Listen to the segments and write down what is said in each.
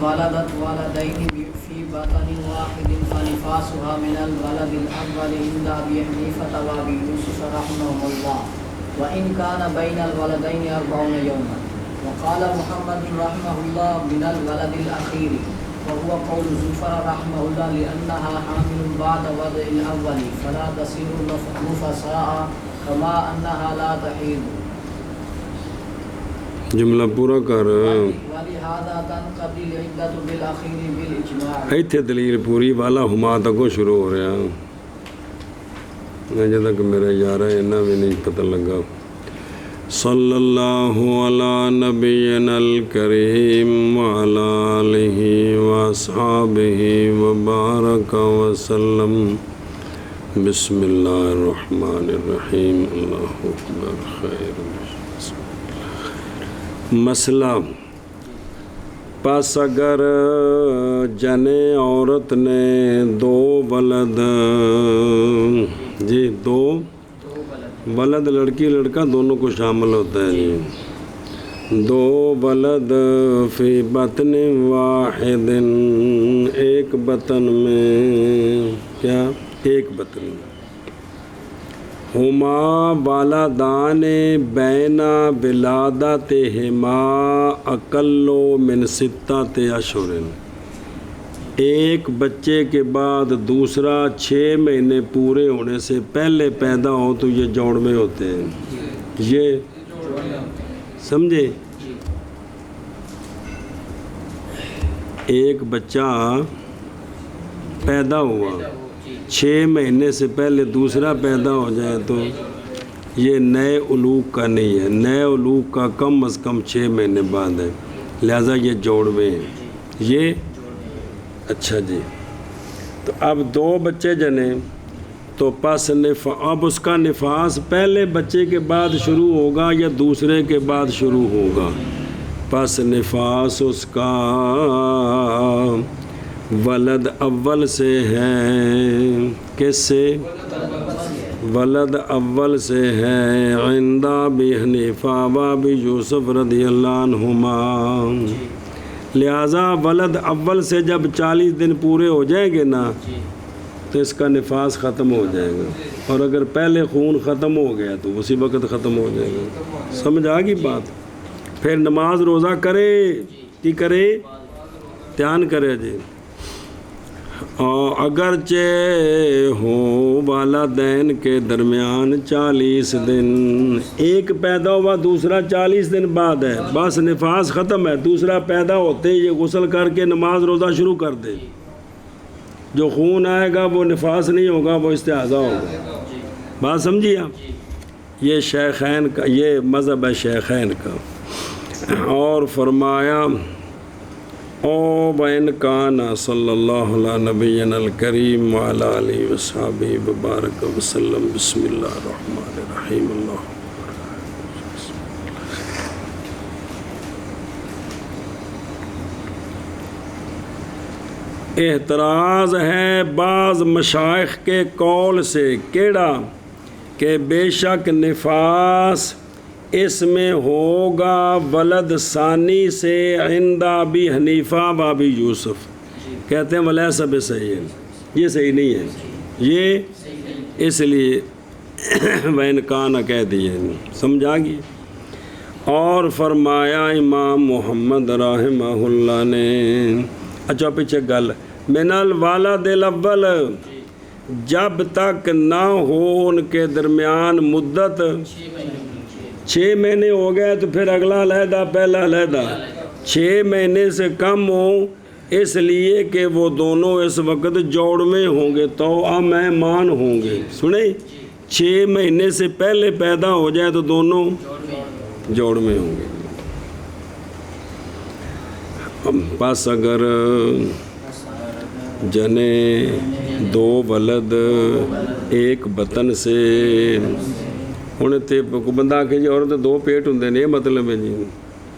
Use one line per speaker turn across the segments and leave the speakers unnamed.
ولدت ولدين في بطن واحد فنفاسها من الولد الأول عند أبي حنيفة وأبي يوسف رحمهم الله وإن كان بين الولدين 40 يوما. وقال محمد رحمه الله من الولد الأخير وهو قول زفر رحمه الله لأنها حامل بعد وضع الأول فلا تصير نفساء كما أنها لا تحيض.
جملہ پورا کر.
ولهذا تنقضي العدة بالأخير بالإجماع.
ایتھے دلیل پوری والا ہما تکو شروع ہو رہا ہے جب تک میرا یار ہے انہا بھی نہیں پتہ لگا. صلی اللہ علی نبینا الکریم وعلی آلہ واصحابہ وبارک وسلم. بسم اللہ الرحمن الرحیم. اللہ اکبر. خیر. مسئلہ پس اگر جنے عورت نے دو ولد جی دو ولد لڑکی لڑکا دونوں کو شامل ہوتا ہے جی. دو ولد فی بطن واحد ایک بطن میں کیا ایک بطن میں ہما والدان بین ولادتہما اقل من 6 اشہر. ایک بچے کے بعد دوسرا 6 مہینے پورے ہونے سے پہلے پیدا ہو تو یہ جوڑوے ہوتے ہیں. یہ سمجھے ایک بچہ پیدا ہوا 6 مہینے سے پہلے دوسرا پیدا ہو جائے تو یہ نئے علوق کا نہیں ہے. نئے علوق کا کم از کم 6 مہینے بعد ہے. لہٰذا یہ جوڑوے ہیں. یہ اچھا جی. تو اب 2 بچے جنے تو پس اب اس کا نفاس پہلے بچے کے بعد شروع ہوگا یا دوسرے کے بعد شروع ہوگا. پس نفاس اس کا ولد اول سے ہے. کس سے؟ ولد اول سے ہے عند ابی حنیفہ و ابی یوسف رضی اللہ عنہما. لہٰذا ولد اول سے جب 40 دن پورے ہو جائیں گے نا تو اس کا نفاس ختم ہو جائے گا. اور اگر پہلے خون ختم ہو گیا تو اسی وقت ختم ہو جائے گا. سمجھ آ گئی بات؟ پھر نماز روزہ کرے کی کرے دھیان کرے جی. اور اگرچہ ہو والدین کے درمیان 40 دن ایک پیدا ہوا دوسرا 40 دن بعد ہے بس نفاس ختم ہے. دوسرا پیدا ہوتے یہ غسل کر کے نماز روزہ شروع کر دے. جو خون آئے گا وہ نفاس نہیں ہوگا وہ استحاضہ ہوگا. بات سمجھیے آپ؟ یہ شیخین کا یہ مذہب ہے شیخین کا. اور فرمایا او بین کانا صلی اللہ علیہ نبینا الکریم وعلی آلہ وصحبہ وبارک وسلم. بسم اللہ الرحمن الرحیم. اللہ احتراز ہے بعض مشائخ کے قول سے. کیڑا کہ بے شک نفاس اس میں ہوگا ولد ثانی سے عند ابی حنیفہ و ابی یوسف. کہتے ہیں ولیس بصحیح. یہ صحیح نہیں ہے. یہ اس لیے وین کانا کہہ دیے. سمجھا گی؟ اور فرمایا امام محمد رحمہ اللہ نے اچھا پیچھے گل من الوالد الاول جب تک نہ ہو ان کے درمیان مدت 6 مہینے ہو گئے تو پھر اگلا علیحدہ پہلا علیحدہ. 6 مہینے سے کم ہو اس لیے کہ وہ دونوں اس وقت جوڑوے ہوں گے تو مہمان ہوں گے. سنیں 6 مہینے سے پہلے پیدا ہو جائے تو دونوں جوڑوے ہوں گے. بس اگر جنے 2 ولد ایک بطن سے ہوں تو بندہ آ کے جی عورت 2 پیٹ ہوں نے. یہ مطلب ہے جی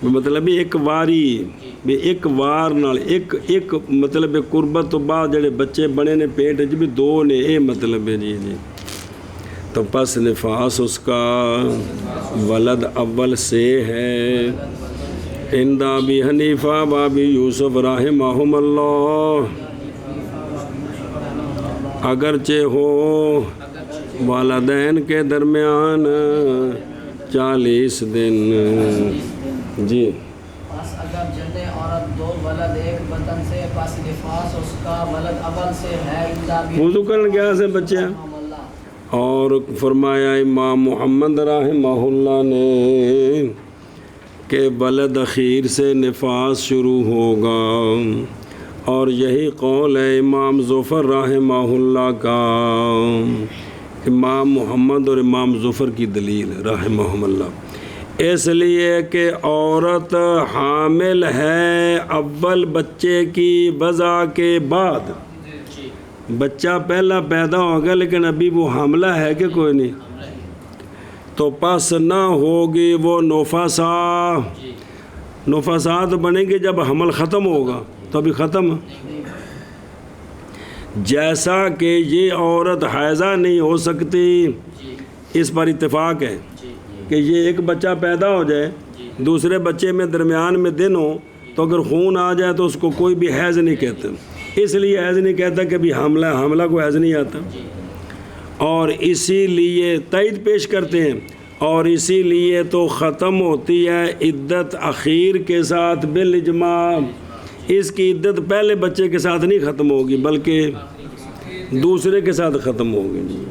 مطلب ایک واری بھی ایک وار نال ایک مطلب قربت تو بعد جڑے بچے بنے نے پیٹ بھی 2 نے. یہ مطلب ہے جی. تو پس نفاس اس کا ولد اول سے ہے۔ عند ابی حنیفہ بابی یوسف رحمہم اللہ، اگرچہ ہو والدین کے درمیان 40 دن۔ جی
پس اگر جنے عورت دو ولد ایک بطن سے، پس نفاس اس کا ولد اول سے ہے۔
وضو کرن گیا سے بچے، اور فرمایا امام محمد رحمہ اللہ نے کہ ولد اخیر سے نفاس شروع ہوگا، اور یہی قول ہے امام ظفر رحمہ اللہ کا۔ امام محمد اور امام ظفر کی دلیل رحمہ اللہ، اس لیے کہ عورت حامل ہے اول بچے کی وضع کے بعد۔ بچہ پہلا پیدا ہوگا لیکن ابھی وہ حاملہ ہے کہ کوئی نہیں، تو پس نہ ہوگی وہ نفسات بنیں گے جب حمل ختم ہوگا، تو ابھی ختم۔ جیسا کہ یہ عورت حیضہ نہیں ہو سکتی، اس پر اتفاق ہے کہ یہ ایک بچہ پیدا ہو جائے، دوسرے بچے میں درمیان میں دن ہو، تو اگر خون آ جائے تو اس کو کوئی بھی حیض نہیں کہتے، اس لیے حیض نہیں کہتا کہ بھی حاملہ کو حیض نہیں آتا، اور اسی لیے تائید پیش کرتے ہیں، اور اسی لیے تو ختم ہوتی ہے عدت اخیر کے ساتھ بالاجماع۔ اس کی عدت پہلے بچے کے ساتھ نہیں ختم ہوگی بلکہ دوسرے کے ساتھ ختم ہوگی۔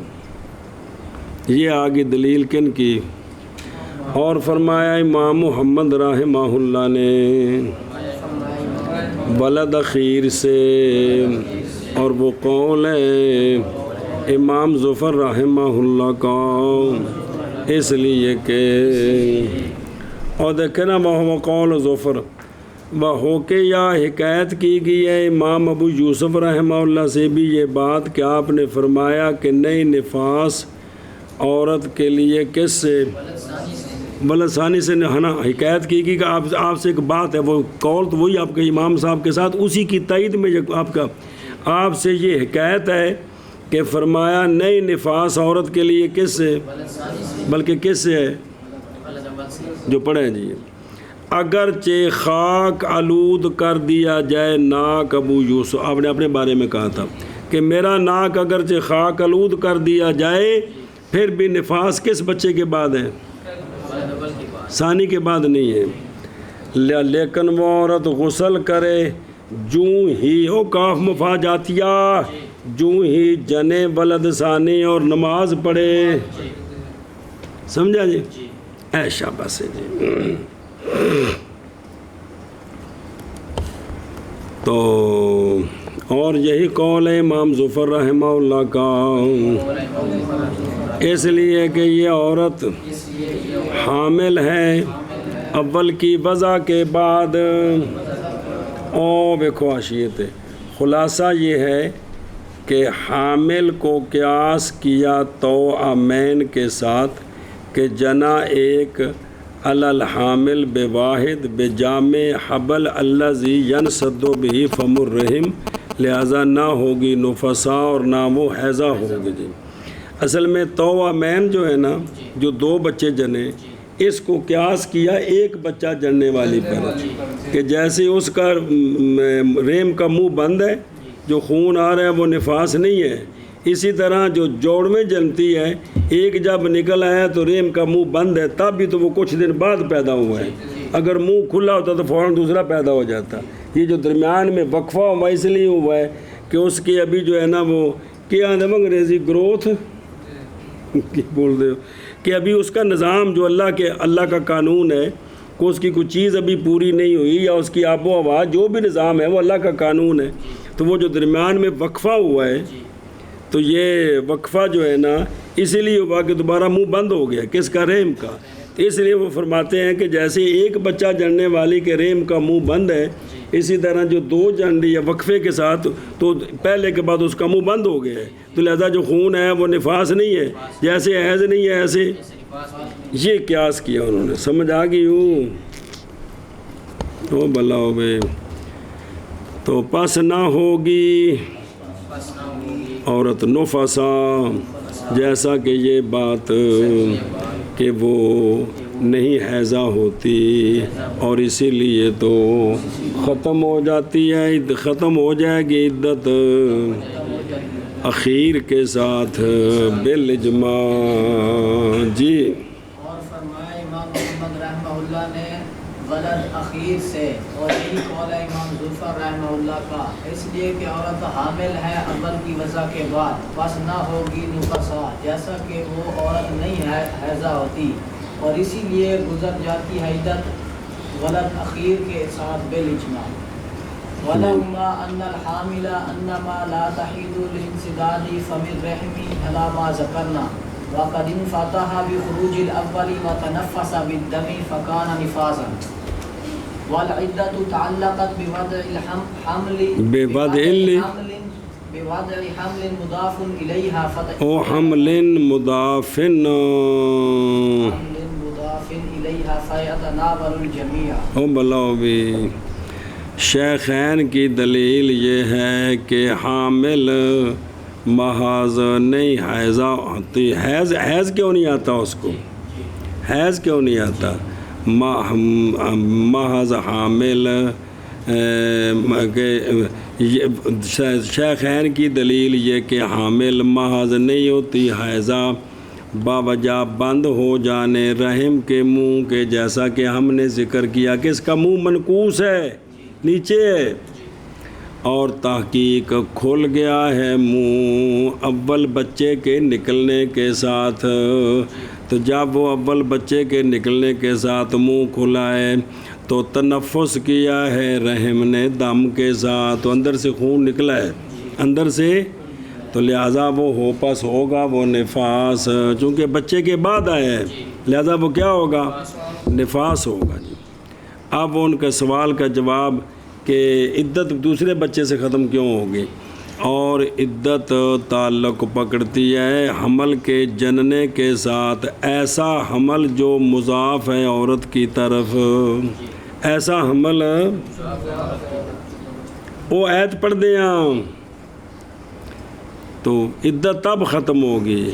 یہ آگے دلیل کن کی؟ اور فرمایا امام محمد رحمہ اللہ نے ولد اخیر سے، اور وہ قول ہے امام ظفر رحمہ اللہ کا، اس لیے کہ اور دیکھیں نا وہ قول ظفر وہ ہو کے یا حکایت کی گئی ہے امام ابو یوسف رحمہ اللہ سے بھی یہ بات کہ آپ نے فرمایا کہ نئی نفاس عورت کے لیے کس سے؟ ولد ثانی سے نا حکایت کی گئی کہ آپ سے ایک بات ہے، وہ قول تو وہی آپ کے امام صاحب کے ساتھ اسی کی تائید میں آپ سے یہ حکایت ہے کہ فرمایا نئی نفاس عورت کے لیے کس سے؟ بلکہ کس سے ہے؟ جو پڑھیں جی، اگرچہ خاک آلود کر دیا جائے ناک، ابو یوسف آپ نے اپنے بارے میں کہا تھا کہ میرا ناک اگرچہ خاک آلود کر دیا جائے، پھر بھی نفاس کس بچے کے بعد ہے؟ ثانی کے بعد نہیں ہے۔ لیکن وہ عورت غسل کرے جوں ہی ہو کاف مفاجاتیہ، جوں ہی جنے ولد ثانی اور نماز پڑھے، سمجھا جی؟ اے شاباش جی۔ تو اور یہی قول ہے امام ظفر رحمہ اللہ کا، اس لیے کہ یہ عورت حامل ہے اول کی وضع کے بعد۔ دیکھو حاشیت ہے، خلاصہ یہ ہے کہ حامل کو قیاس کیا توامین کے ساتھ کہ جنا ایک علی الحامل بواحد بجامع حبل الذی ینصد به فم الرحم، لہذا نہ ہوگی نفسا اور نہ وہ حیضہ ہوگی جی۔ اصل میں توامین جو ہے نا، جو دو بچے جنے، اس کو قیاس کیا ایک بچہ جننے والی پر، کہ جیسے اس کا رحم کا منہ بند ہے، جو خون آ رہا ہے وہ نفاس نہیں ہے، اسی طرح جو جوڑ میں جنتی ہے، ایک جب نکل آیا تو رحم کا منہ بند ہے، تب بھی تو وہ کچھ دن بعد پیدا ہوا ہے، اگر منہ کھلا ہوتا تو فوراً دوسرا پیدا ہو جاتا۔ یہ جو درمیان میں وقفہ ہوا اس لیے ہوا ہے کہ اس کی ابھی جو ہے نا وہ کیا انگریزی گروتھ بول دے کہ ابھی اس کا نظام جو اللہ کا قانون ہے کہ اس کی کوئی چیز ابھی پوری نہیں ہوئی، یا اس کی آب و ہوا جو بھی نظام ہے وہ اللہ کا قانون ہے، تو وہ جو درمیان میں وقفہ ہوا ہے، تو یہ وقفہ جو ہے نا اسی لیے ہوا کہ دوبارہ منہ بند ہو گیا کس کا؟ رحم کا۔ تو اس لیے وہ فرماتے ہیں کہ جیسے ایک بچہ جننے والی کے رحم کا منہ بند ہے، اسی طرح جو دو جن یا وقفے کے ساتھ تو پہلے کے بعد اس کا منہ بند ہو گیا ہے، تو لہذا جو خون ہے وہ نفاس نہیں ہے، جیسے حیض نہیں ہے ایسے یہ قیاس کیا انہوں نے، سمجھ آ گئی ہوں؟ تو بھلا ہو بے، تو پس نہ ہوگی عورت نفسا جیسا کہ یہ بات کہ وہ نہیں حیضہ ہوتی اور اسی لیے تو ختم ہو جاتی ہے، ختم ہو جائے گی عدت اخیر کے ساتھ بالاجماع۔ جی
اور فرمایا امام محمد رحمہ اللہ نے ولد اخیر سے، اور یہی قول ہے امام ظفر رحمہ اللہ کا، اس لیے کہ عورت حامل ہے اول کی وضع کے بعد، بس نہ ہوگی نفسا، جیسا کہ وہ عورت نہیں ہے حیضہ ہوتی، اور اسی لیے گزر جاتی ہے عدت ولد اخیر کے ساتھ بالاجماع۔ وَلَوْمَا أَنَّ الْحَامِلَ أَنَّمَا لَا تَحِيدُ لِانْسِدَادِ فَمِ الرَّحِمِ عَلَى مَا ذَكَرْنَا وَقَدْ انْفَتَحَ بِخُرُوجِ الْأَوَّلِ وَتَنَفَّسَ بِالدَّمِ فَكَانَ نِفَاسًا، وَالْعِدَّةُ تَعَلَّقَتْ بِوَضْعِ حَمْلٍ مُضَافٍ إِلَيْهَا
او حمل مضافن
فَيَتَنَاوَلُ الْجَمِيعَ۔
او بلاؤ بھی شیخین کی دلیل یہ ہے کہ حامل محاذ نہیں حیضہ ہوتی، حیض کیوں نہیں آتا اس کو، حیض کیوں نہیں آتا، محض حامل شیخین کی دلیل یہ کہ حامل محض نہیں ہوتی حیضہ باوجہ بند ہو جانے رحم کے منہ کے، جیسا کہ ہم نے ذکر کیا کہ اس کا منہ منقوص ہے، نیچے ہے، اور تحقیق کھل گیا ہے منہ اول بچے کے نکلنے کے ساتھ، تو جب وہ اول بچے کے نکلنے کے ساتھ منہ کھلا ہے تو تنفس کیا ہے رحم نے دم کے ساتھ، تو اندر سے خون نکلا ہے اندر سے، تو لہٰذا وہ ہوپس ہوگا، وہ نفاس، چونکہ بچے کے بعد آیا ہے لہٰذا وہ کیا ہوگا، نفاس ہوگا۔ جی اب ان کے سوال کا جواب کہ عدت دوسرے بچے سے ختم کیوں ہوگی، اور عدت تعلق پکڑتی ہے حمل کے جننے کے ساتھ، ایسا حمل جو مضاف ہے عورت کی طرف، ایسا حمل وہ عید پڑھ دیا تو عدت تب ختم ہوگی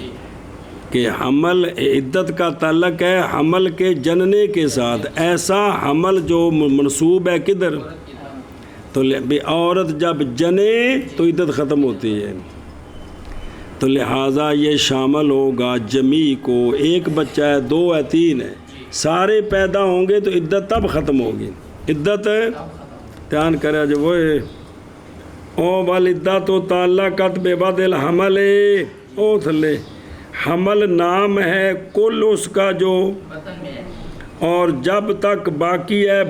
کہ حمل، عدت کا تعلق ہے حمل کے جننے کے ساتھ، ایسا حمل جو منسوب ہے کدھر، تو عورت جب جنے تو عدت ختم ہوتی ہے، تو لہٰذا یہ شامل ہوگا جمی کو، ایک بچہ ہے، دو ہے، تین ہے، سارے پیدا ہوں گے تو عدت تب ختم ہوگی، عدت دھیان کرے جو وہ او والعدۃ تعلقت بوضع الحمل، او تھلے حمل نام ہے کل اس کا جو، اور جب تک باقی ہے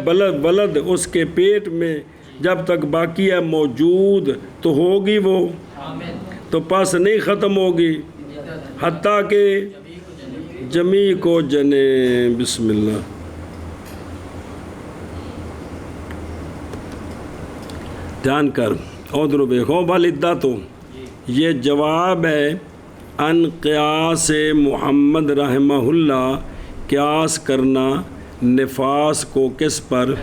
ولد اس کے پیٹ میں، جب تک باقی ہے موجود تو ہوگی وہ، تو پس نہیں ختم ہوگی حتیٰ کہ جمی کو جنے۔ بسم اللہ۔ دھیان کر ادھر دیکھو، والعدۃ یہ جواب ہے ان قیاس محمد رحمہ اللہ، قیاس کرنا نفاس کو کس پر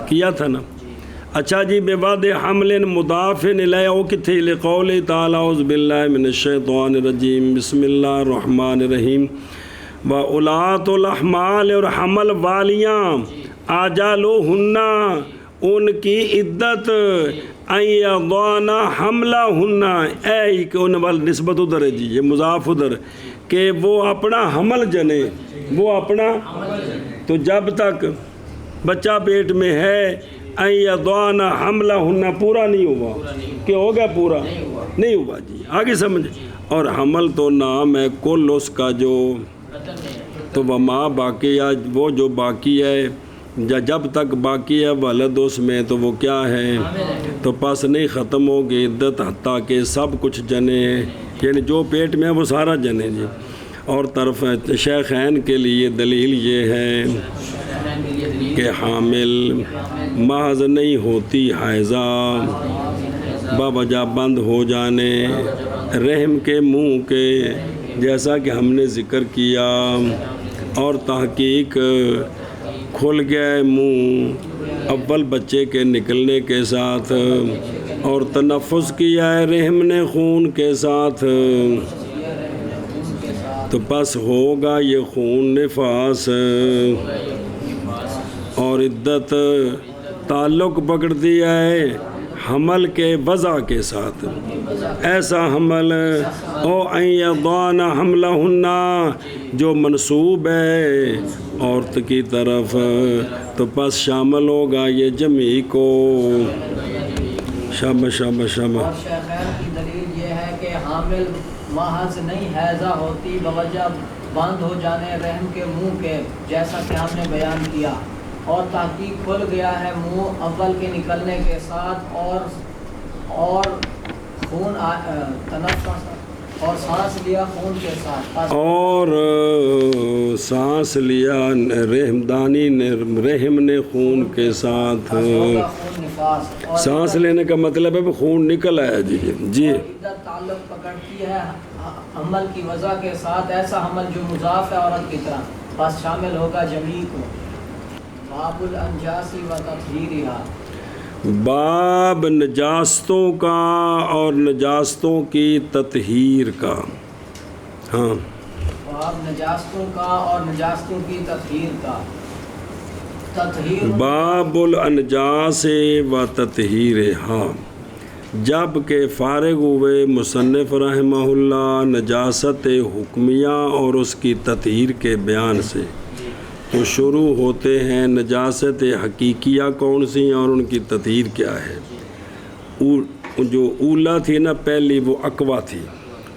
کیا تھا نا، اچھا جی، بوضع حمل مضاف الیہ، وہ کتھے لقول تعالی اعوذ باللہ من الشیطان الرجیم بسم اللہ الرحمن الرحیم، وَأُولَاتُ الْأَحْمَالِ، اور حمل والیاں، آجالوہن ان کی عدت، ان یضعن حملہن، اے کہ ان وال نسبت ادھر ہے جی، یہ مضاف ادھر، کہ وہ اپنا حمل جنے، وہ اپنا، تو جب تک بچہ پیٹ میں ہے ان یضعن حملہن پورا نہیں ہوا، کہ ہو گیا پورا نہیں ہوا جی، آگے سمجھ، اور حمل تو نام ہے کل اس کا جو، تو وما باقی، وہ جو باقی ہے، جب تک باقی ہے ولد اس میں تو وہ کیا ہے، تو پس نہیں ختم ہوگی عدت حتیٰ کہ سب کچھ جنے، یعنی جو پیٹ میں ہے وہ سارا جنے جی۔ اور طرف شیخین کے لیے دلیل یہ ہے کہ حامل محض نہیں ہوتی حیضہ باوجہ بند ہو جانے رحم کے منہ کے، جیسا کہ ہم نے ذکر کیا، اور تحقیق کھل گیا ہے منہ اول بچے کے نکلنے کے ساتھ، اور تنفس کیا ہے رحم نے خون کے ساتھ، تو پس ہوگا یہ خون نفاس اور عدت تعلق پکڑ دیا ہے حمل کے وضع کے ساتھ ایسا حمل او ان یضعن حملہن جو منسوب ہے عورت کی طرف تو پس شامل ہوگا یہ جمعی کو شاباش شاباش شاباش
اور شیخین کی دلیل یہ ہے کہ حامل محض نہیں حیضہ ہوتی بوجہ بند ہو جانے رحم کے منہ کے، جیسا کہ ہم نے بیان کیا، اور تحقیق کھل گیا ہے منہ اول کے نکلنے کے ساتھ اور خون تنفس اور سانس لیا خون کے ساتھ
اور سانس لیا رحمدانی نے رحم نے خون کے ساتھ
خون نفاس اور
سانس لینے کا مطلب ہے کہ خون نکل آیا جی جی
عدت تعلق پکڑتی ہے حمل کی وجہ کے ساتھ ایسا حمل جو مضاف ہے عورت کی طرح، بس شامل ہوگا جمیع کو۔ باب الانجاسی و تطہیرہا،
باب نجاستوں کا اور نجاستوں کی تطہیر کا۔ ہاں
باب نجاستوں کا اور نجاستوں کی تطہیر کا۔ تطہیر
باب الانجاس و تطہیرہا، جب کہ فارغ ہوئے مصنف رحمہ اللہ نجاست حکمیہ اور اس کی تطہیر کے بیان سے، تو شروع ہوتے ہیں نجاست حقیقیہ کون سی ہیں اور ان کی تطہیر کیا ہے۔ جو اولا تھی نا پہلی وہ اقوا تھی،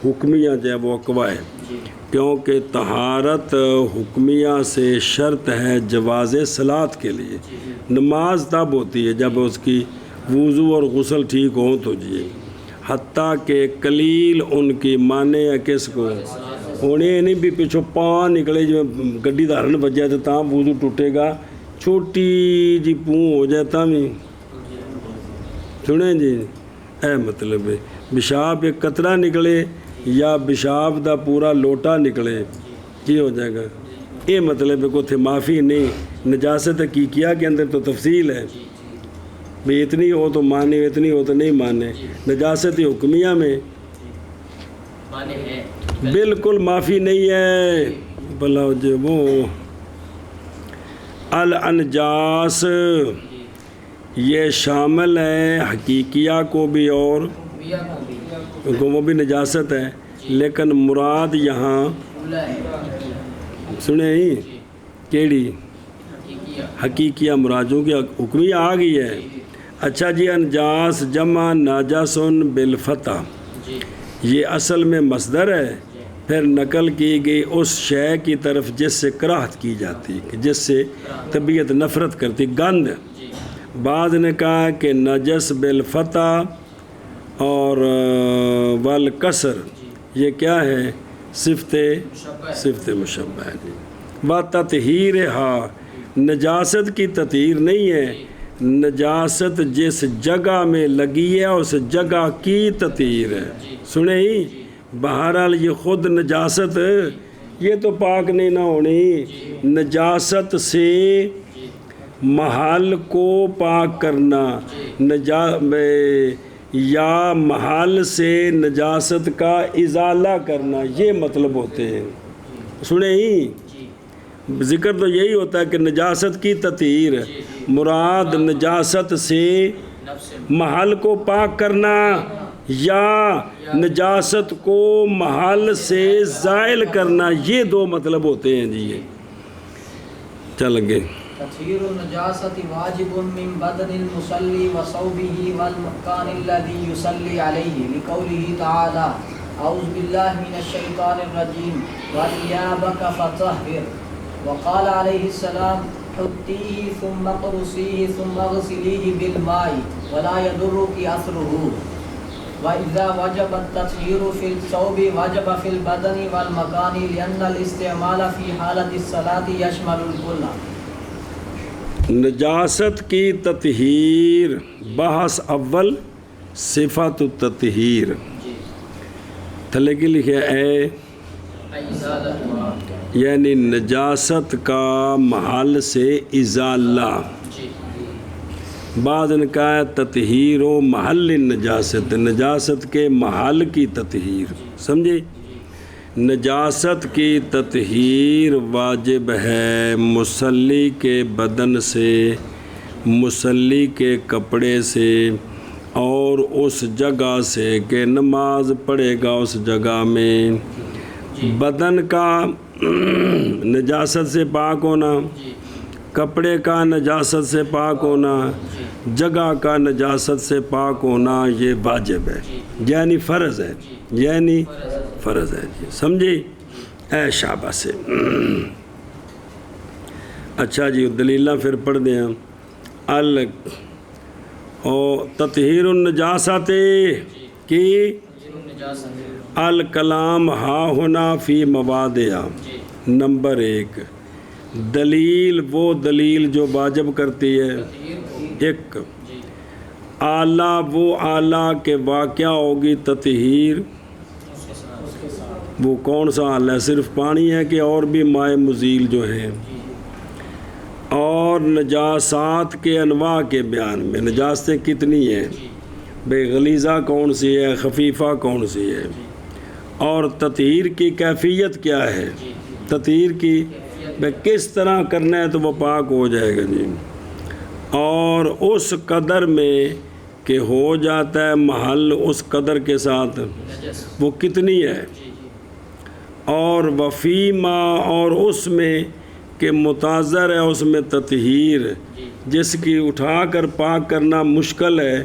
حکمیہ جو ہے وہ اقوا ہے، کیونکہ طہارت حکمیہ سے شرط ہے جواز صلاۃ کے لیے۔ نماز تب ہوتی ہے جب اس کی وضو اور غسل ٹھیک ہوں تو جی، حتیٰ کہ قلیل ان کی مانے یا کس کو انہیں نہیں بھی پچھو پان نکلے جو گڈی دھارن بجائے تو تاں وضو ٹوٹے گا، چھوٹی جی پوں ہو جاتا بھی سنیں جی، اے مطلب ہے پیشاب ایک قطرہ نکلے یا پیشاب دا پورا لوٹا نکلے کی ہو جائے گا، یہ مطلب ہے کو تھے معافی نہیں۔ نجاست حقیقیہ کے اندر تو تفصیل ہے بھی اتنی ہو تو مانے اتنی ہو تو نہیں مانے۔ نجاست حکمیہ میں بالکل معافی نہیں ہے۔ بلا جو وہ الانجاس یہ شامل ہے حقیقیہ کو بھی اور وہ بھی نجاست ہے، لیکن مراد یہاں سنیں ہی کیڑی حقیقیہ مرادوں کی حکمیہ آ گئی ہے۔ اچھا جی، انجاس جمع ناجسن بالفتح، یہ اصل میں مصدر ہے، پھر نقل کی گئی اس شے کی طرف جس سے کراہت کی جاتی، جس سے طبیعت نفرت کرتی، گند۔ بعض نے کہا کہ نجس بالفتح اور والکسر یہ کیا ہے؟ صفت مشبہ ہے۔ و تطہیرہا، نجاست کی تطہیر نہیں ہے، نجاست جس جگہ میں لگی ہے اس جگہ کی تطہیر ہے۔ سنیں ہی بہرحال یہ خود نجاست یہ تو پاک نہیں نہ ہونی، نجاست سے محل کو پاک کرنا یا محل سے نجاست کا ازالہ کرنا، یہ مطلب ہوتے ہیں۔ سنیں ہی ذکر تو یہی ہوتا ہے کہ نجاست کی تطہیر، مراد نجاست سے محل کو پاک کرنا یا نجاست کو محل سے زائل کرنا، یہ دو مطلب ہوتے ہیں جی۔ یہ چل گئے۔
تطہیر النجاست واجب من بدن المصلی وثوبه والمكان الذي يصلي عليه لقوله تعالى اعوذ بالله من الشیطان الرجیم وثيابك فطهر، وقال عليه السلام حطيه ثم اقرصيه ثم اغسليه بالماء ولا يضرك اثره، وإذا وجب التطهير في الثوب وجب في البدن والمكان لأن الاستعمال في حالة الصلاة يشمل الكل۔
نجاست کی تطہیر، بحث اول صفت التطہیر، تھلے کی لکھے اے یعنی نجاست کا محل سے ازالہ، بعض نے کہا ہے تطہیر و محل نجاست، نجاست کے محل کی تطہیر، سمجھے؟ نجاست کی تطہیر واجب ہے مصلی کے بدن سے، مصلی کے کپڑے سے اور اس جگہ سے کہ نماز پڑھے گا اس جگہ میں۔ بدن کا نجاست سے پاک ہونا، کپڑے کا نجاست سے پاک ہونا، جگہ کا نجاست سے پاک ہونا، یہ واجب ہے، یعنی فرض ہے، یعنی فرض ہے جی، سمجھی؟ اے شاباش سے۔ اچھا جی، دلیلہ پھر پڑھ دیں ہم۔ اور تطہیر النجاست کی الکلام ہا ہونا فی موادع۔ نمبر 1، دلیل وہ دلیل جو واجب کرتی ہے۔ 1، اعلیٰ وہ اعلیٰ کے واقعہ ہوگی تطہیر، وہ کون سا اعلیٰ ہے؟ صرف پانی ہے کہ اور بھی مائع مزیل جو ہیں؟ اور نجاسات کے انواع کے بیان میں نجاستیں کتنی ہیں، بے غلیظہ کون سی ہے، خفیفہ کون سی ہے، اور تطہیر کی کیفیت کیا ہے، تطہیر کی بے کس طرح کرنا ہے تو وہ پاک ہو جائے گا جی، اور اس قدر میں کہ ہو جاتا ہے محل اس قدر کے ساتھ وہ کتنی ہے، اور وفیما اور اس میں کہ متاثر ہے اس میں تطہیر جس کی اٹھا کر پاک کرنا مشکل ہے،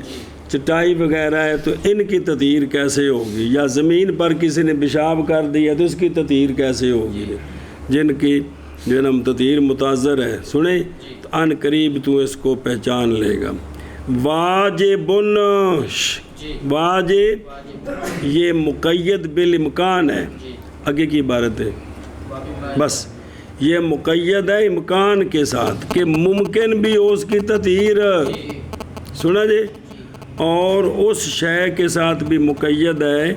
چٹائی وغیرہ ہے تو ان کی تطہیر کیسے ہوگی، یا زمین پر کسی نے پیشاب کر دیا تو اس کی تطہیر کیسے ہوگی، جن کی جنم تطہیر متاثر ہے۔ سنیں تو ان قریب تو اس کو پہچان لے گا۔ واجب واجب یہ مقید بالامکان ہے، آگے کی عبارت ہے، بس یہ مقید ہے امکان کے ساتھ کہ ممکن بھی ہو اس کی تطہیر، سنا جی، اور اس شے کے ساتھ بھی مقید ہے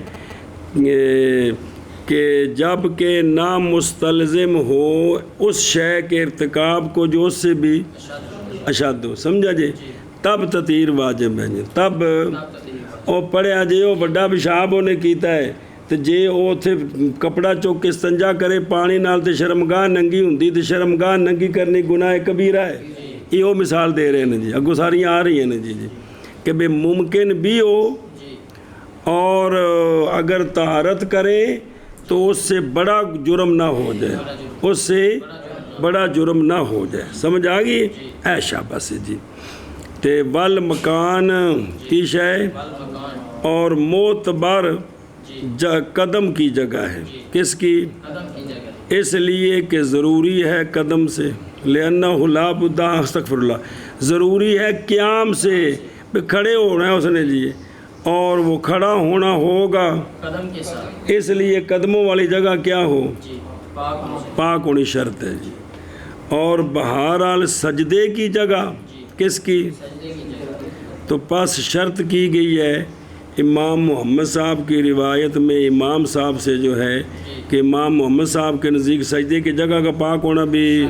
کہ جب کہ نامستلزم ہو اس شے کے ارتکاب کو جو اس سے بھی اشد ہو، سمجھا جی، تب تطہیر واجب ہے جی، تب او پڑھیا جی وہ بڑا پیشاب ہونے کیتا ہے تو جے وہ اتنے کپڑا چک کے استنجا کرے پانی نال تے شرمگاہ ننگی ہوندی تے شرمگاہ ننگی کرنی گناہ کبیرہ ہے، یہ وہ مثال دے رہے ہیں جی، اگوں ساریاں آ رہی ہیں جی کہ بے ممکن بھی ہو اور اگر طہارت کرے تو اس سے بڑا جرم نہ ہو جائے، اس سے بڑا جرم نہ ہو جائے، سمجھ آ گئی؟ اے شاباش جی۔ تے والمکان کی شے اور معتبر قدم کی جگہ ہے، کس کی؟ اس لیے کہ ضروری ہے قدم سے، لأنہ لا بد استغفر اللہ، ضروری ہے قیام سے، کھڑے ہونا ہے اس نے جی، اور وہ کھڑا ہونا ہوگا
قدم کے ساتھ،
اس لیے قدموں والی جگہ کیا ہو، پاک ہونی شرط ہے جی۔ اور بہرحال سجدے کی جگہ کس کی؟ تو پس شرط کی گئی ہے امام محمد صاحب کی روایت میں، امام صاحب سے جو ہے کہ امام محمد صاحب کے نزدیک سجدے کی جگہ کا پاک ہونا بھی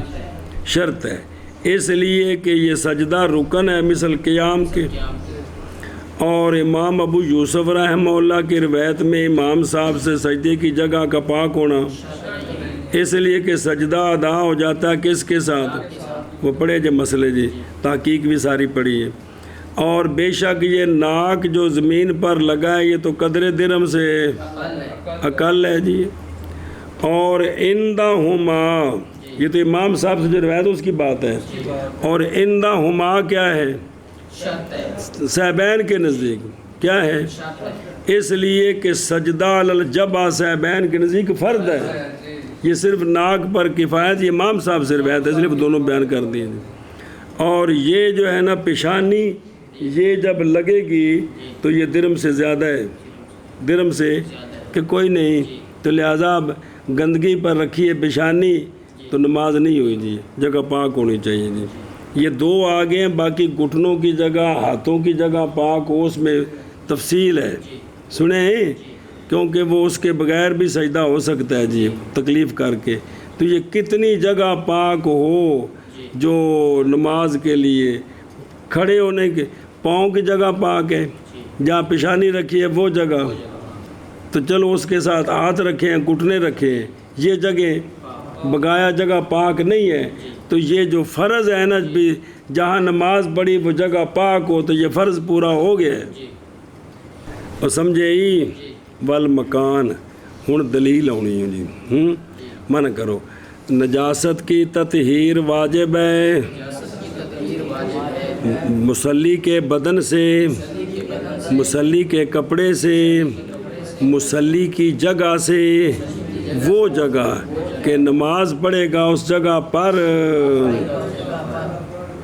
شرط ہے، اس لیے کہ یہ سجدہ رکن ہے مثل قیام کے۔ اور امام ابو یوسف رحمہ اللہ کی روایت میں امام صاحب سے سجدے کی جگہ کا پاک ہونا، اس لیے کہ سجدہ ادا ہو جاتا ہے کس کے ساتھ، وہ پڑھے جو مسئلے جی، تحقیق بھی ساری پڑھی ہے۔ اور بے شک یہ ناک جو زمین پر لگا ہے یہ تو قدر درہم سے اقل ہے جی۔ اور اندہما، یہ تو امام صاحب سے جو روایت اس کی بات ہے، اور اندہما کیا ہے؟ صحابین کے نزدیک کیا ہے؟ اس لیے کہ سجدہ علی الجبہہ صحابین کے نزدیک فرض ہے، یہ صرف ناک پر کفایت، یہ امام صاحب سے روایت ہے اس لیے دونوں بیان کر دیے۔ اور یہ جو ہے نا پیشانی یہ جب لگے گی تو یہ درہم سے زیادہ ہے، درہم سے کہ کوئی نہیں، تو لہذا اب گندگی پر رکھی ہے پیشانی تو نماز نہیں ہوئی جی، جگہ پاک ہونی چاہیے جی۔ یہ دو آگے ہیں، باقی گھٹنوں کی جگہ ہاتھوں کی جگہ پاک ہو اس میں تفصیل ہے، سنیں، کیونکہ وہ اس کے بغیر بھی سجدہ ہو سکتا ہے جی تکلیف کر کے، تو یہ کتنی جگہ پاک ہو جو نماز کے لیے کھڑے ہونے کے، پاؤں کی جگہ پاک ہے، جہاں پیشانی رکھی ہے وہ جگہ، تو چلو اس کے ساتھ ہاتھ رکھیں گھٹنے رکھیں، یہ جگہ بگایا جگہ پاک نہیں ہے، تو یہ جو فرض ہے نا بھی جہاں نماز پڑھی وہ جگہ پاک ہو تو یہ فرض پورا ہو گیا اور سمجھے ہی والمکان۔ ہن دلیل آنی ہے جی، من کرو نجاست کی تطہیر واجب ہے مصلی کے بدن سے، مصلی کے کپڑے سے، مصلی کی جگہ سے، وہ جگہ کہ نماز پڑھے گا اس جگہ پر۔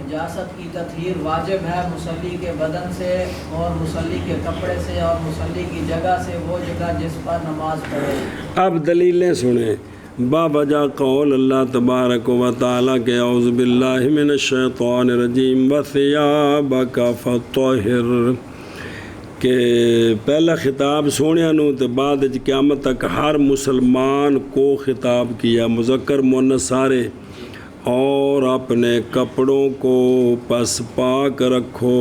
نجاست کی تطہیر واجب ہے مصلی کے بدن سے اور مصلی کے کپڑے سے اور مصلی کی جگہ سے، وہ جگہ جس پر نماز پڑھے۔
اب دلیلیں سنیں۔ بابجا قول اللہ تبارک و تعالیٰ کے اعوذ باللہ من الشیطان الرجیم وثیابک فطہر، کہ پہلا خطاب سونے نو تو بعد قیامت تک ہر مسلمان کو خطاب کیا، مذکر مؤنث سارے، اور اپنے کپڑوں کو پس پاک رکھو۔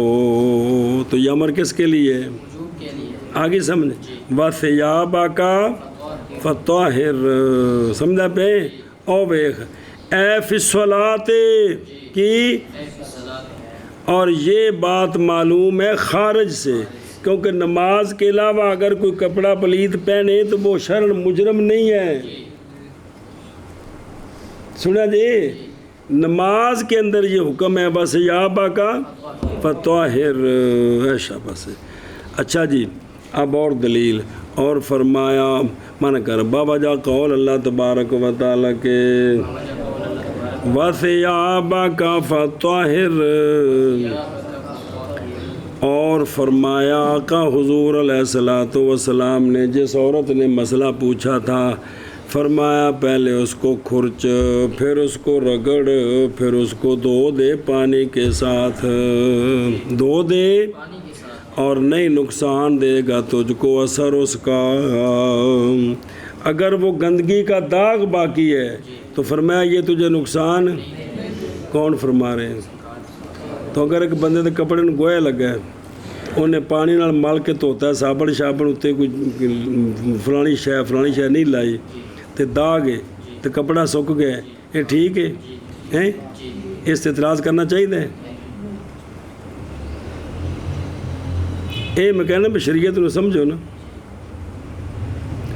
تو یہ امر کس کے لیے؟ آگے سمجھ وثیابک فطہر، سمجھا پہ او ویخ اے فی الصلاۃ کی، اور یہ بات معلوم ہے خارج سے، کیونکہ نماز کے علاوہ اگر کوئی کپڑا پلید پہنے تو وہ شرعن مجرم نہیں ہے۔ سنا جی، نماز کے اندر یہ حکم ہے بس یابا کا فطہر، ایسا بس۔ اچھا جی، اب اور دلیل، اور فرمایا من کر بابا جا قول اللہ تبارک و تعالیٰ کے وَثِيَابَكَ فَطَهِّرْ، اور فرمایا آقا حضور علیہ السلام نے جس عورت نے مسئلہ پوچھا تھا، فرمایا پہلے اس کو کھرچ، پھر اس کو رگڑ، پھر اس کو دھو دے پانی کے ساتھ، دھو دے اور نہیں نقصان دے گا تجھ کو اثر اس کا۔ اگر وہ گندگی کا داغ باقی ہے تو فرمایا یہ تجھے نقصان کون فرما رہے ہیں؟ تو اگر ایک بندے دے کپڑے نوں گویا لگا ہے، انہیں پانی نال مل کے دھوتا ہے، صابن شابن اتنے کوئی فلانی شے نہیں لائی تے داغ ہے تو کپڑا سک گیا، یہ ٹھیک ہے؟ اس تے اعتراض کرنا چاہیے؟ اے میں کہنا بھی شریعت نو سمجھو نا،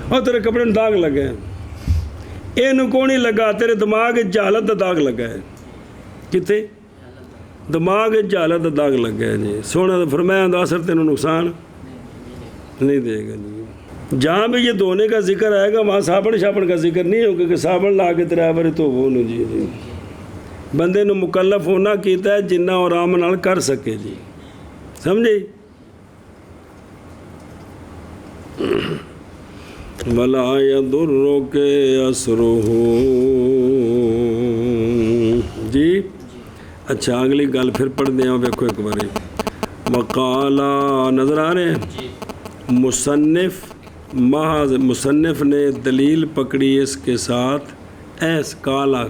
اور تیرے کپڑے داغ لگا ہے، اے نو کو نہیں لگا، تیرے دماغ جہالت دا داغ لگا ہے، کتے دماغ جہالت دا داغ لگا ہے جی۔ سونا تو فرمایا دا اثر تینوں نقصان نہیں دے گا جی۔ جہاں بھی یہ دھونے کا ذکر آئے گا وہاں صابن شابن کا ذکر نہیں ہوگا کہ صابن لا کے تیرے بارے تو وہ نو جی بندے نو مکلف ہونا کیتا ہے جنہ آرام نال کر سکے جی، سمجھے؟ وَلَا يَضُرُّكَ أَسْرُهُ جی۔ اچھا اگلی گل پھر پڑھ دیں، ویکھو ایک باری وقالا، نظر آ رہے ہیں؟ مصنف نے دلیل پکڑی اس کے ساتھ، ایس کالا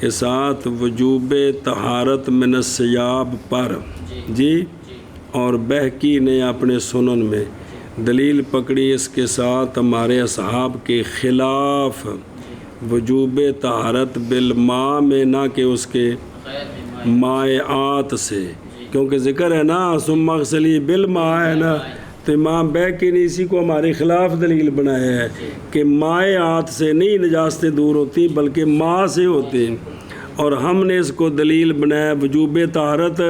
کے ساتھ وجوب طہارت من الثیاب پر جی، اور بہقی نے اپنے سنن میں دلیل پکڑی اس کے ساتھ ہمارے اصحاب کے خلاف وجوب طہارت بالماء میں، نہ کہ اس کے مائعات سے، کیونکہ ذکر ہے نا ثم اغسلی بالماء ہے نا، تو امام بہقی نے اسی کو ہمارے خلاف دلیل بنایا ہے کہ مائعات سے نہیں نجاستیں دور ہوتی بلکہ ماء سے ہوتی ہیں، اور ہم نے اس کو دلیل بنایا وجوب طہارت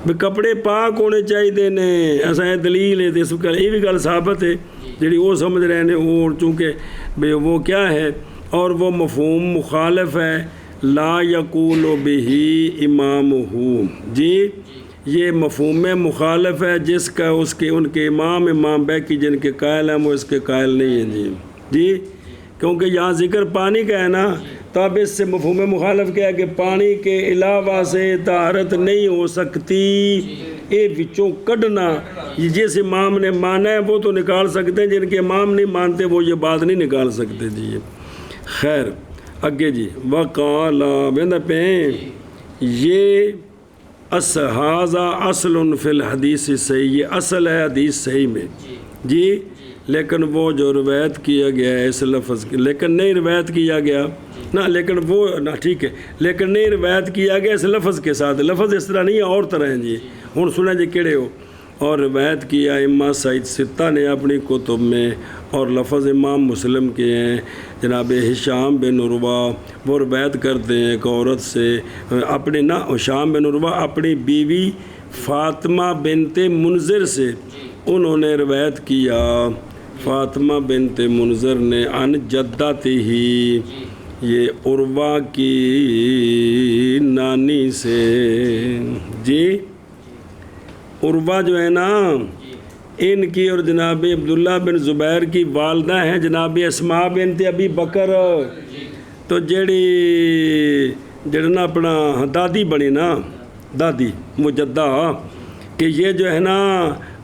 بھی کپڑے پاک ہونے چاہیے نے، ایسا ہے دلیل ہے، یہ بھی گل ثابت ہے جی وہ سمجھ رہے ہیں وہ، چونکہ بے وہ کیا ہے، اور وہ مفہوم مخالف ہے لا یقول بہ امامہ جی، یہ مفہوم مخالف ہے جس کا اس کے ان کے امام بہقی جن کے قائل ہیں وہ اس کے قائل نہیں ہیں جی جی، کیونکہ یہاں ذکر پانی کا ہے نا، تو اب اس سے مفہوم مخالف کیا ہے کہ پانی کے علاوہ سے طہارت نہیں ہو سکتی، اے وچوں کڈنا، جس امام نے مانا ہے وہ تو نکال سکتے ہیں، جن کے امام نہیں مانتے وہ یہ بات نہیں نکال سکتے جی۔ خیر اگے جی وقالا بندہ پہ یہ هذا اصل فی الحدیث صحیح، یہ اصل ہے حدیث صحیح میں جی، لیکن وہ جو روایت کیا گیا ہے اس لفظ کی، لیکن نہیں روایت کیا گیا نہ، لیکن وہ نہ ٹھیک ہے، لیکن نہیں روایت کیا گیا اس لفظ کے ساتھ، لفظ اس طرح نہیں ہے اور طرح ہیں جی، ہوں سنیں جی کہڑے ہو، اور روایت کیا امام سعید ستہ نے اپنی کتب میں، اور لفظ امام مسلم کے ہیں، جناب ہشام بن عروہ وہ روایت کرتے ہیں ایک عورت سے اپنے نہ، ہشام بن عروہ اپنی بیوی فاطمہ بنت منذر سے انہوں نے روایت کیا، فاطمہ بنت منذر نے عن جدتی ہی، یہ عروہ کی نانی سے جی، عروہ جو ہے نا ان کی اور جناب عبداللہ بن زبیر کی والدہ ہیں جناب اسماء بنت ابی بکر، تو جڑنا اپنا دادی بنی نا، دادی مجدہ، کہ یہ جو ہے نا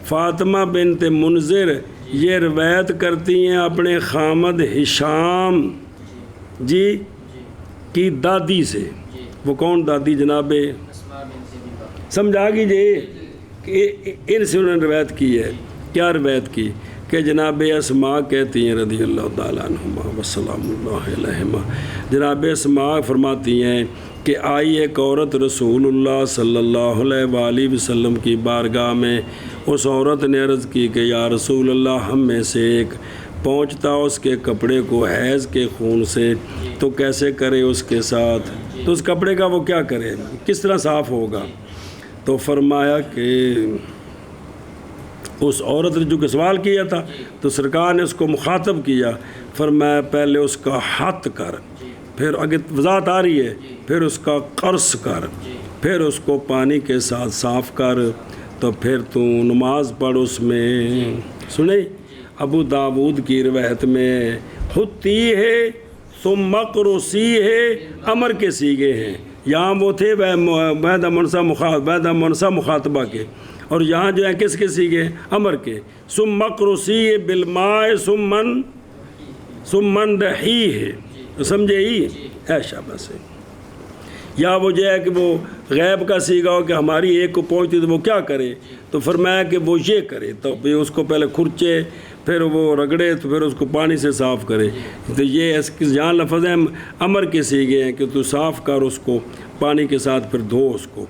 فاطمہ بنت منذر یہ روایت کرتی ہیں اپنے خامد ہشام جی کی دادی سے، وہ کون دادی جناب سمجھا گی جی، کہ ان سے انہوں نے روایت کی ہے، کیا روایت کی کہ جناب اسماء کہتی ہیں رضی اللہ تعالیٰ عنہما وسلام اللہ علیہما، جناب اسماء فرماتی ہیں کہ آئی ایک عورت رسول اللہ صلی اللہ علیہ وآلہ وسلم کی بارگاہ میں، اس عورت نے عرض کی کہ یا رسول اللہ ہم میں سے ایک پہنچتا اس کے کپڑے کو حیض کے خون سے، تو کیسے کرے اس کے ساتھ، تو اس کپڑے کا وہ کیا کرے، کس طرح صاف ہوگا، تو فرمایا کہ اس عورت نے جو کہ سوال کیا تھا تو سرکار نے اس کو مخاطب کیا، فرمایا پہلے اس کا ہاتھ کر، پھر اگر وضاحت آ رہی ہے، پھر اس کا قرص کر، پھر اس کو پانی کے ساتھ صاف کر، تو پھر تو نماز پڑھ اس میں۔ سنیں ابو داود کی روایت میں خطی ہے ثم قرصی ہے، امر کے سیغے ہیں، یہاں وہ تھے بیدہ منسا مخاطبہ کے، اور یہاں جو ہے کس کے سیغے امر کے، ثم قرصی بالماء ثم رحی ہے، سمجھے ہی ایشا بس ہے، یا وہ جو ہے کہ وہ غیب کا سیغہ ہو کہ ہماری ایک کو پہنچتی تو وہ کیا کرے، تو فرمایا کہ وہ یہ کرے، تو اس کو پہلے کھرچے، پھر وہ رگڑے، تو پھر اس کو پانی سے صاف کرے، تو یہ یہاں لفظ ہیں امر کے سیغے ہیں کہ تو صاف کر اس کو پانی کے ساتھ، پھر دھو اس کو۔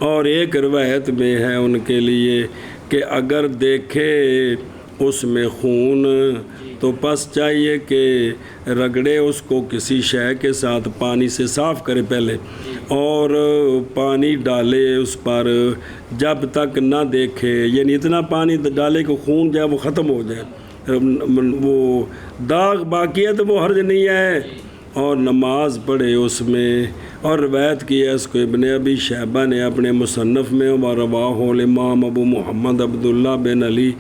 اور ایک روایت میں ہے ان کے لیے کہ اگر دیکھے اس میں خون تو پس چاہیے کہ رگڑے اس کو کسی شے کے ساتھ، پانی سے صاف کرے پہلے، اور پانی ڈالے اس پر جب تک نہ دیکھے، یعنی اتنا پانی ڈالے کہ خون جو ہے وہ ختم ہو جائے، وہ داغ باقی ہے تو وہ حرج نہیں ہے، اور نماز پڑھے اس میں۔ اور روایت کی ہے اس کو ابن ابی شیبہ نے اپنے مصنف میں، ورواہ الامام ابو محمد عبداللہ بن علی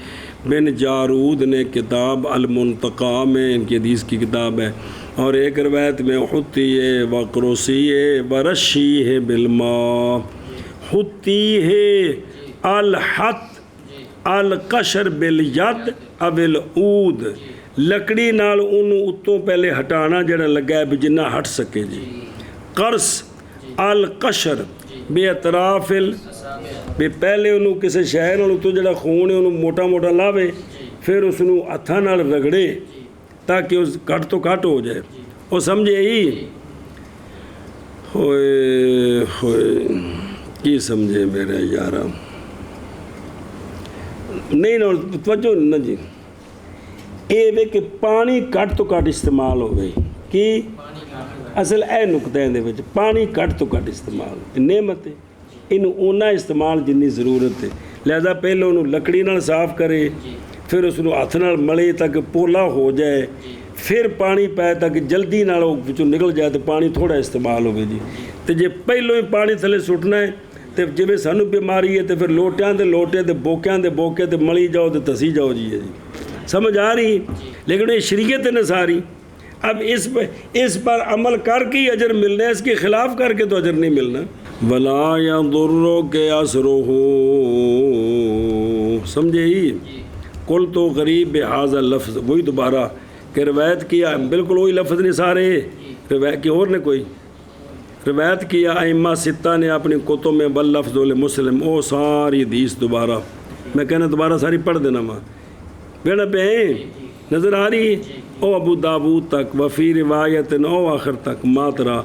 بن جارود نے کتاب المنتقى میں، ان کی حدیث کی کتاب ہے، اور ایک روایت میں حتی ہے وقرصی ہے ورشی ہے بالماء، حتی ہے الحت القشر بالید اب العود، لکڑی نال انہوں اتوں پہلے ہٹانا جڑا لگا ہے جنہ ہٹ سکے جی، قرص القشر بے اطراف بھی پہلے انہوں کسی شہر نال اتوں جڑا خون ہے انہوں موٹا موٹا لاوے، پھر اس نوں ہتھاں نال رگڑے تاکہ اس کٹ تو کٹ ہو جائے، وہ سمجھے ہی ہوئے ہوئے کی سمجھے میرے یارہ، نہیں نہ توجہ نہ جی، اے وے کہ پانی کٹ تو کٹ استعمال ہو گئی، کی اصل اے نقطہ دے وچ پانی کٹ تو کٹ استعمال نعمت ہے، انہوں اونا استعمال جنی ضرورت ہے، لہذا پہلے انہوں لکڑی نال صاف کرے، پھر اس نوں ہاتھ نال ملے تاکہ پولا ہو جائے، پھر پانی پائے تاکہ جلدی نال وچوں نکل جائے، تو پانی تھوڑا استعمال ہوگی جی، تو جے پہلو ہی پانی تھلے سٹنا ہے تو جی سانو بیماری ہے تو پھر لوٹیاں دے لوٹے تے بوکیاں دے بوکے تے ملی جاؤ تے تسی جاؤ جی، سمجھ آ رہی، لیکن یہ شریعت نصاری، اب اس پر عمل کر کے ہی اجر ملنا ہے، اس کے خلاف کر کے تو اجر نہیں ملنا۔ ولا یضرک اثرہ، سمجھے ہی، کل تو غریب بہذا لفظ، وہی دوبارہ کہ روایت کیا بالکل وہی لفظ نہیں سارے، روایت کی اور نے کوئی روایت کیا ائمہ ستہ نے اپنی کتب میں باللفظ مسلم او ساری حدیث دوبارہ میں کہنا دوبارہ ساری پڑھ دینا ماں بیڑا پہ نظر آ رہی او ابو داود تک وفی روایت او آخر تک ماترا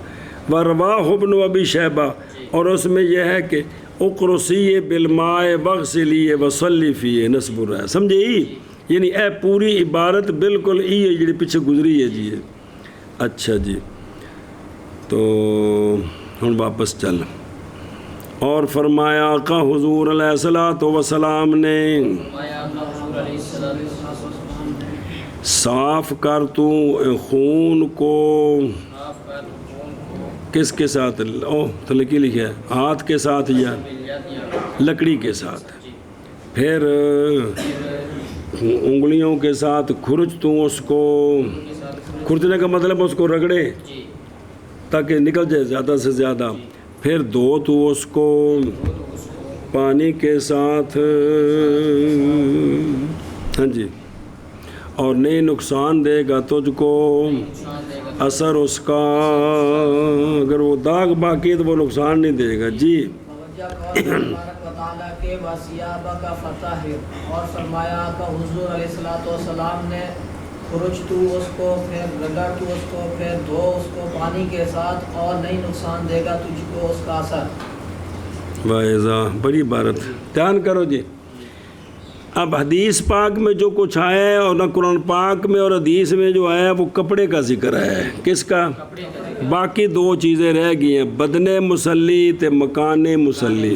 ورواہ ابن ابی شیبہ اور اس میں یہ ہے کہ اقرسی بالماء وغسلی وصلی فیہ نصب الرہ سمجھے ہی یعنی اے پوری عبارت بالکل ای ہے جڑی پیچھے گزری ہے جی اچھا جی تو ہن واپس چل اور فرمایا آقا حضور علیہ الصلوۃ والسلام نے صاف کر تو خون کو کس کے ساتھ او تو لکی لکھا ہے ہاتھ کے ساتھ یا لکڑی کے ساتھ پھر انگلیوں کے ساتھ کھرچ تو اس کو کھرچنے کا مطلب اس کو رگڑے تاکہ نکل جائے زیادہ سے زیادہ پھر دھو تو اس کو پانی کے ساتھ ہاں جی اور نہیں نقصان دے گا تجھ کو اثر اس کا اگر وہ داغ باقی ہے تو وہ نقصان نہیں دے گا جی
اور فرمایا کہ حضور علیہ الصلوۃ والسلام نے خرچ تو اس کو پھر رگڑ تو اس کو پھر دھو اس کو پانی کے ساتھ اور نہیں نقصان دے گا تجھ کو اس کا اثر
واہ بڑی عبارت دھیان کرو جی اب حدیث پاک میں جو کچھ آیا ہے اور نہ قرآن پاک میں اور حدیث میں جو آیا ہے وہ کپڑے کا ذکر ہے کس کا باقی دو چیزیں رہ گئی ہیں بدن مسلی تے مکان مسلی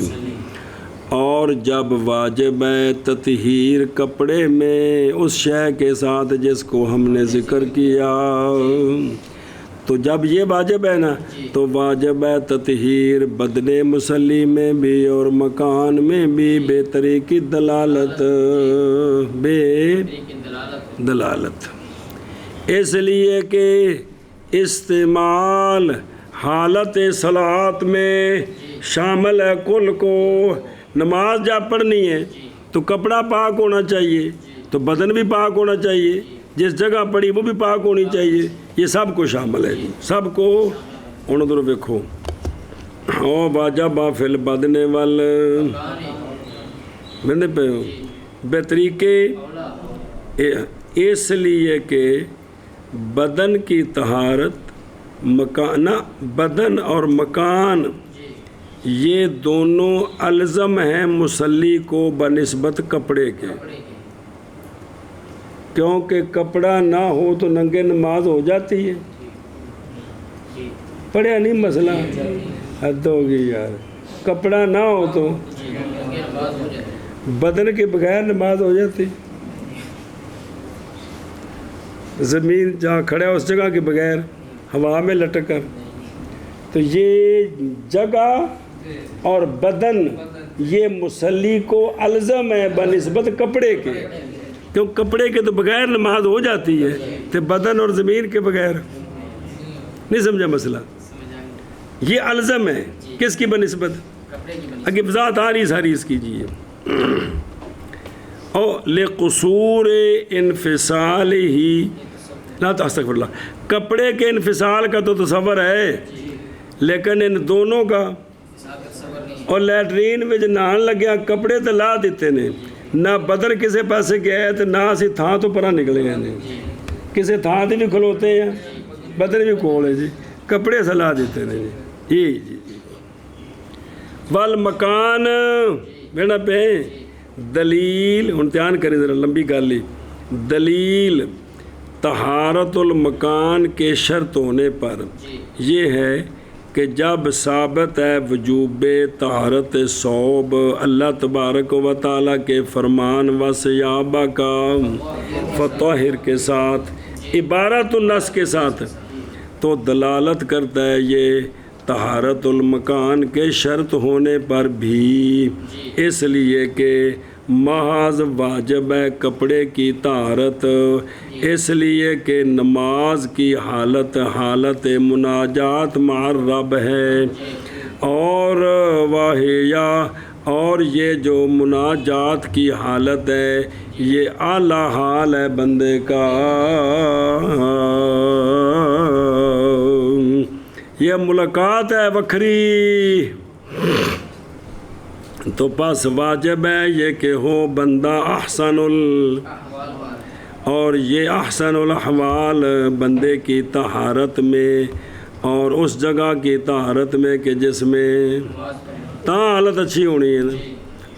اور جب واجب ہے تطہیر کپڑے میں اس شے کے ساتھ جس کو ہم نے ذکر کیا تو جب یہ واجب ہے نا تو واجب ہے تطہیر بدن مسلی میں بھی اور مکان میں بھی بے طریقی دلالت اس لیے کہ استعمال حالت صلاۃ میں شامل ہے کل کو نماز جب پڑھنی ہے تو کپڑا پاک ہونا چاہیے تو بدن بھی پاک ہونا چاہیے جس جگہ پڑی وہ بھی پاک ہونی چاہیے یہ سب کو شامل ہے سب کو ان ادھر ویکھو او واجب فی البدن وال بندے پہ بے طریقے اس لیے کہ بدن کی طہارت مکان بدن اور مکان یہ دونوں الزم ہیں مصلی کو بنسبت کپڑے کے کیونکہ کپڑا نہ ہو تو ننگے نماز ہو جاتی ہے پڑھیا نہیں مسئلہ حد ہوگی یار کپڑا نہ ہو تو بدن کے بغیر نماز ہو جاتی زمین جہاں کھڑا ہے اس جگہ کے بغیر ہوا میں لٹک کر تو یہ جگہ اور بدن یہ مصلی کو الزم ہے بنسبت کپڑے کے کیوں کپڑے کے تو بغیر نماز ہو جاتی ہے تو بدن اور زمین کے بغیر نہیں سمجھا مسئلہ یہ الزم ہے کس کی بنسبت اگے بذات آ رہی ساری اس کیجیے او لقصور انفصال ہی لا استغفر اللہ کپڑے کے انفصال کا تو تصور ہے لیکن ان دونوں کا اور لیٹرین میں جو نہان لگیا کپڑے تو لا دیتے نے نہ بدن کسی پاسے گیا ہے تو نہ اسی تھان تو پرا نکلے گئے نہیں کسی تھان تے بھی کھلوتے ہیں بدن بھی کھول ہے جی کپڑے سے لا دیتے ہیں جی جی والمکان بیڑا پہ دلیل امتحان کریں ذرا لمبی گالی دلیل طہارت المکان کے شرط ہونے پر یہ ہے کہ جب ثابت ہے وجوب طہارت ثوب اللہ تبارک و تعالیٰ کے فرمان و سیابہ کا فطہر کے ساتھ عبارت النص کے ساتھ تو دلالت کرتا ہے یہ طہارت المکان کے شرط ہونے پر بھی اس لیے کہ محض واجب ہے کپڑے کی طہارت اس لیے کہ نماز کی حالت مناجات مع رب ہے اور واہیا اور یہ جو مناجات کی حالت ہے یہ اعلیٰ حال ہے بندے کا یہ ملاقات ہے وکھری، تو پس واجب ہے یہ کہ ہو بندہ احسن اور یہ احسن الاحوال بندے کی طہارت میں، اور اس جگہ کی طہارت میں کہ جس میں حالت اچھی ہونی ہے،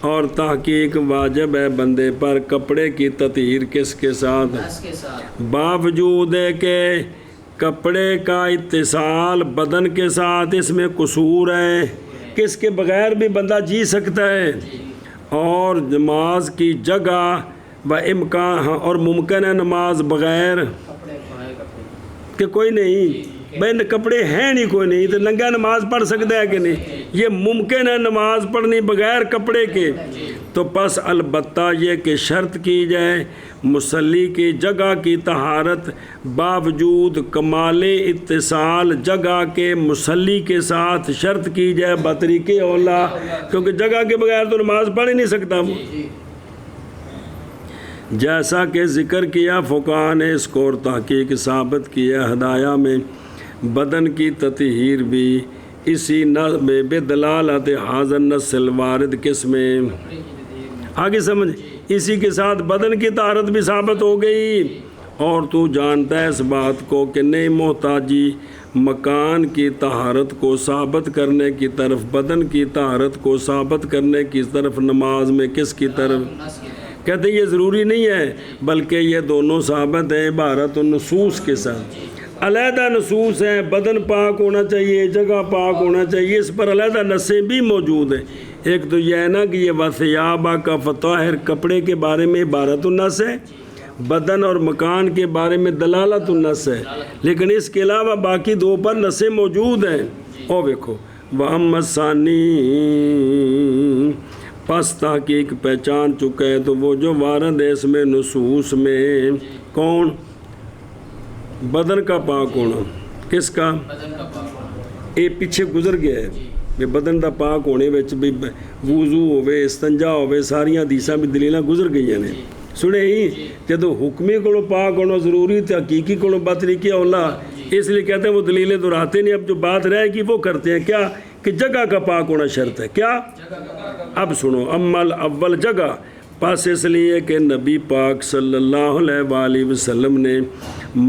اور تحقیق واجب ہے بندے پر کپڑے کی تطہیر کس کے ساتھ، باوجود ہے کہ کپڑے کا اتصال بدن کے ساتھ اس میں قصور ہے کہ اس کے بغیر بھی بندہ جی سکتا ہے، اور نماز کی جگہ و امکان اور ممکن ہے نماز بغیر کہ کوئی نہیں بھائی کپڑے ہیں نہیں کوئی نہیں تو ننگا نماز پڑھ سکتا ہے کہ نہیں، یہ ممکن ہے نماز پڑھنی بغیر کپڑے کے، تو پس البتہ یہ کہ شرط کی جائے مصلی کی جگہ کی طہارت باوجود کمال اتصال جگہ کے مصلی کے ساتھ شرط کی جائے بطریق اولا، کیونکہ جگہ کے بغیر تو نماز پڑھ ہی نہیں سکتا وہ، جیسا کہ ذکر کیا فقہاء نے اس کو اور تحقیق ثابت کیا ہدایہ میں بدن کی تطہیر بھی اسی میں بدلالت حاضر نص الوارد کس میں آگے سمجھ، اسی کے ساتھ بدن کی طہارت بھی ثابت ہو گئی، اور تو جانتا ہے اس بات کو کہ نہیں محتاجی مکان کی طہارت کو ثابت کرنے کی طرف، بدن کی طہارت کو ثابت کرنے کی طرف نماز میں کس کی طرف، کہتے ہیں یہ ضروری نہیں ہے بلکہ یہ دونوں ثابت ہیں عبارت النصوص کے ساتھ، علیحدہ نصوص ہیں، بدن پاک ہونا چاہیے، جگہ پاک ہونا چاہیے، اس پر علیحدہ نصیں بھی موجود ہیں، ایک تو یہ ہے نا کہ یہ وثیابہ کا فطاہر کپڑے کے بارے میں عبارت النص ہے، بدن اور مکان کے بارے میں دلالت النص ہے، لیکن اس کے علاوہ باقی دو پر نصیں موجود ہیں، اور دیکھو وَأَمَّا الثَّانِي پس تحقیق پہچان چکے ہے تو وہ جو وارد ہے اس میں نصوص میں کون، بدن کا پاک ہونا، کس کا، یہ پیچھے گزر گیا ہے کہ بدن کا پاک ہونے وچ بھی وضو ہوئے استنجا ہوئے ساریاں حدیثاں بھی دلیلاں گزر گئی ہیں سنے ہی، جدو حکمی کو پاک ہونا ضروری تھا حقیقی کو بطریق اولا، اس لیے کہتے ہیں وہ دلیلیں دہراتے نہیں، اب جو بات رہے گی وہ کرتے ہیں کیا کہ جگہ کا پاک ہونا شرط ہے، کیا، اب سنو عمل اول جگہ، پس اس لیے کہ نبی پاک صلی اللہ علیہ وآلہ وسلم نے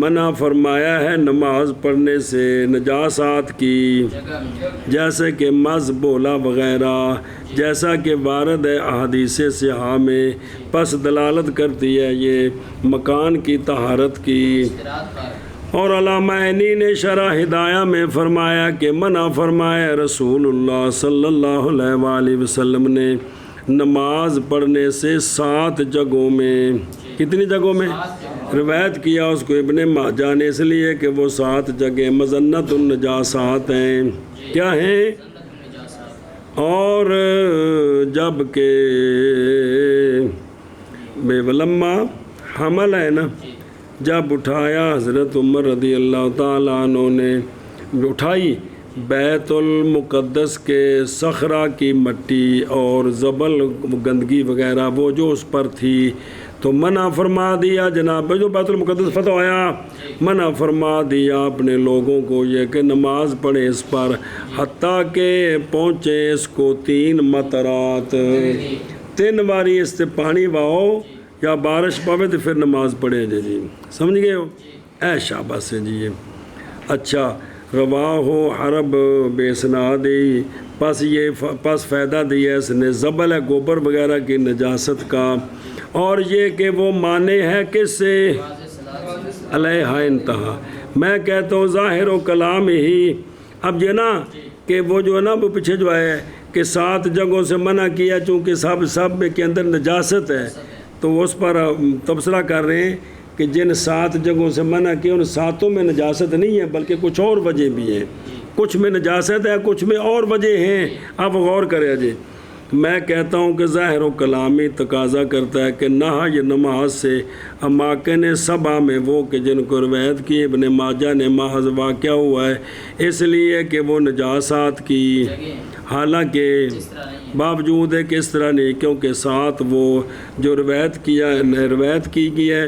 منع فرمایا ہے نماز پڑھنے سے نجاسات کی، جیسے کہ مز بولا وغیرہ، جیسا کہ وارد ہے احادیث صحیحہ میں، پس دلالت کرتی ہے یہ مکان کی طہارت کی، اور علامہ عینی نے شرح ہدایہ میں فرمایا کہ منع فرمایا رسول اللہ صلی اللہ علیہ وآلہ وسلم نے نماز پڑھنے سے 7 جگہوں میں، کتنی جگہوں میں، روایت کیا اس کو ابن ماجہ نے اس لیے کہ وہ 7 جگہ مزنت النجاسات ہیں، کیا ہیں، اور جب کہ بے ولما حمل ہے نا، جب اٹھایا حضرت عمر رضی اللہ تعالیٰ عنہ نے اٹھائی بیت المقدس کے صخرہ کی مٹی اور زبل گندگی وغیرہ وہ جو اس پر تھی، تو منع فرما دیا جناب جو بیت المقدس فتح ہوا، منع فرما دیا اپنے لوگوں کو یہ کہ نماز پڑھے اس پر، حتیٰ کہ پہنچے اس کو 3 مطرات، 3 باری اس سے پانی واؤ یا بارش پاوے تو پھر نماز پڑھے جی، سمجھ گئے ہو، اے شاباش سے جی، اچھا رواہ حرب بے اسنادی، پس فائدہ دیا اس نے زبل ہے گوبر وغیرہ کی نجاست کا، اور یہ کہ وہ مانے ہے کس سے، علیہ انتہا، میں کہتا ہوں ظاہر و کلام ہی، اب یہ نا کہ وہ جو ہے نا وہ پیچھے جو ہے کہ 7 جگہوں سے منع کیا چونکہ سب کے اندر نجاست ہے، تو وہ اس پر تبصرہ کر رہے ہیں کہ جن 7 جگہوں سے منع کیا ان 7 میں نجاست نہیں ہے بلکہ کچھ اور وجہ بھی ہیں، کچھ میں نجاست ہے کچھ میں اور وجہ ہیں، آپ غور کریں جی، میں کہتا ہوں کہ ظاہر و کلامی تقاضا کرتا ہے کہ نہ یہ نماز سے اماکن 7 میں وہ کہ جن کو روایت کی ابن ماجہ نے محض واقعہ ہوا ہے اس لیے کہ وہ نجاسات کی، حالانکہ باوجود ہے کہ اس طرح نہیں، کیونکہ 7 وہ جو روایت کی گئی ہے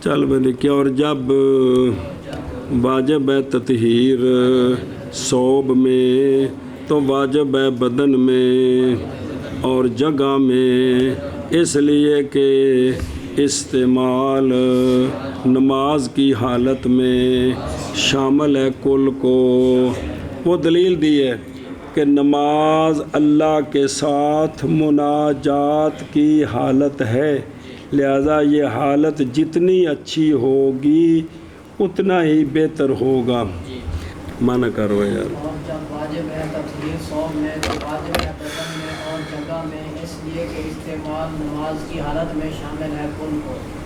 چل میں دیکھیں اور جب واجب ہے تطہیر ثوب میں تو واجب ہے بدن میں اور جگہ میں، اس لیے کہ استعمال نماز کی حالت میں شامل ہے کل کو۔ وہ دلیل دی ہے کہ نماز اللہ کے ساتھ مناجات کی حالت ہے، لہذا یہ حالت جتنی اچھی ہوگی اتنا ہی بہتر ہوگا۔ منع کرو یار۔
اور جب واجب ہے تطہیر ثوب میں تو واجب ہے بدن میں اور جگہ میں، اس لیے کہ استعمال نماز کی حالت میں شامل ہے کل کو۔